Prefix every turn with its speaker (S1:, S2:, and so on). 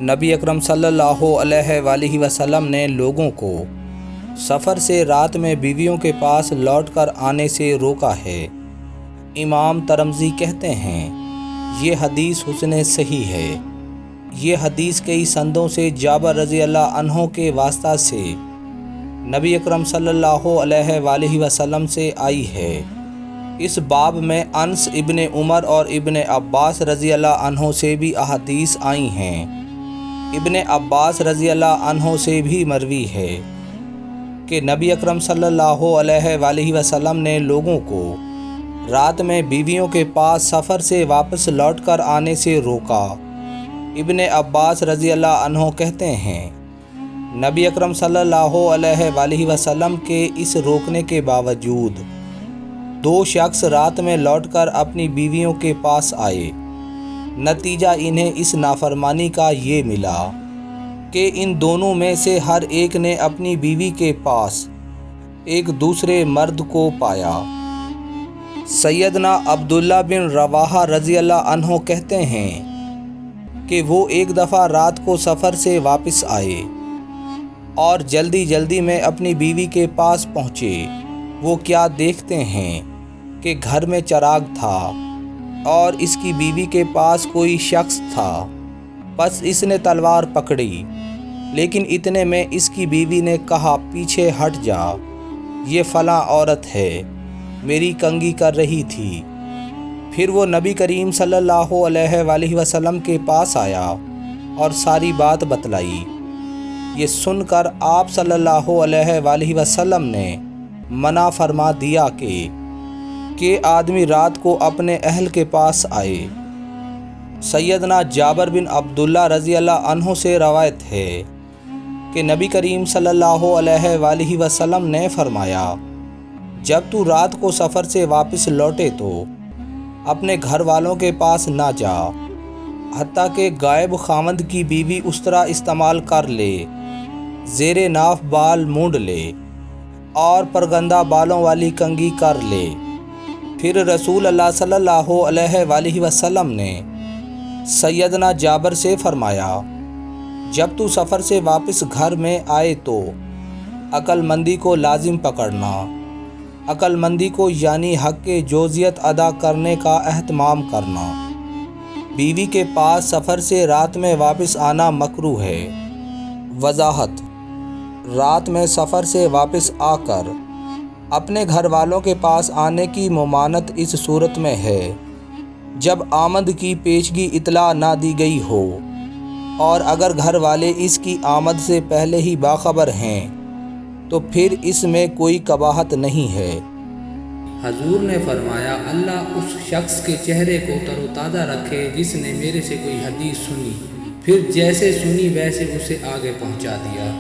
S1: نبی اکرم صلی اللہ علیہ وآلہ وسلم نے لوگوں کو سفر سے رات میں بیویوں کے پاس لوٹ کر آنے سے روکا ہے۔ امام ترمذی کہتے ہیں یہ حدیث حسن صحیح ہے۔ یہ حدیث کئی سندوں سے جابر رضی اللہ عنہ کے واسطہ سے نبی اکرم صلی اللہ علیہ وآلہ وسلم سے آئی ہے۔ اس باب میں انس ابن عمر اور ابن عباس رضی اللہ عنہ سے بھی احادیث آئی ہیں۔ ابن عباس رضی اللہ عنہ سے بھی مروی ہے کہ نبی اکرم صلی اللہ علیہ وآلہ وسلم نے لوگوں کو رات میں بیویوں کے پاس سفر سے واپس لوٹ کر آنے سے روکا۔ ابن عباس رضی اللہ عنہ کہتے ہیں نبی اکرم صلی اللہ علیہ وآلہ وسلم کے اس روکنے کے باوجود دو شخص رات میں لوٹ کر اپنی بیویوں کے پاس آئے۔ نتیجہ انہیں اس نافرمانی کا یہ ملا کہ ان دونوں میں سے ہر ایک نے اپنی بیوی کے پاس ایک دوسرے مرد کو پایا۔ سیدنا عبداللہ بن رواحہ رضی اللہ عنہ کہتے ہیں کہ وہ ایک دفعہ رات کو سفر سے واپس آئے اور جلدی جلدی میں اپنی بیوی کے پاس پہنچے۔ وہ کیا دیکھتے ہیں کہ گھر میں چراغ تھا اور اس کی بیوی کے پاس کوئی شخص تھا۔ بس اس نے تلوار پکڑی، لیکن اتنے میں اس کی بیوی نے کہا پیچھے ہٹ جا، یہ فلاں عورت ہے، میری کنگھی کر رہی تھی۔ پھر وہ نبی کریم صلی اللہ علیہ وآلہ وسلم کے پاس آیا اور ساری بات بتلائی۔ یہ سن کر آپ صلی اللہ علیہ وآلہ وسلم نے منع فرما دیا کہ آدمی رات کو اپنے اہل کے پاس آئے۔ سیدنا جابر بن عبداللہ رضی اللہ عنہ سے روایت ہے کہ نبی کریم صلی اللہ علیہ وآلہ وسلم نے فرمایا جب تو رات کو سفر سے واپس لوٹے تو اپنے گھر والوں کے پاس نہ جا، حتیٰ کہ غائب خاوند کی بیوی اس طرح استعمال کر لے، زیر ناف بال مونڈ لے اور پرگندہ بالوں والی کنگھی کر لے۔ پھر رسول اللہ صلی اللہ علیہ وآلہ وسلم نے سیدنا جابر سے فرمایا جب تو سفر سے واپس گھر میں آئے تو عقل مندی کو لازم پکڑنا، عقل مندی کو یعنی حق کے جوزیت ادا کرنے کا اہتمام کرنا۔ بیوی کے پاس سفر سے رات میں واپس آنا مکروہ ہے۔ وضاحت: رات میں سفر سے واپس آ کر اپنے گھر والوں کے پاس آنے کی ممانعت اس صورت میں ہے جب آمد کی پیشگی اطلاع نہ دی گئی ہو، اور اگر گھر والے اس کی آمد سے پہلے ہی باخبر ہیں تو پھر اس میں کوئی قباحت نہیں ہے۔
S2: حضور نے فرمایا اللہ اس شخص کے چہرے کو تر و تازہ رکھے جس نے میرے سے کوئی حدیث سنی، پھر جیسے سنی ویسے اسے آگے پہنچا دیا۔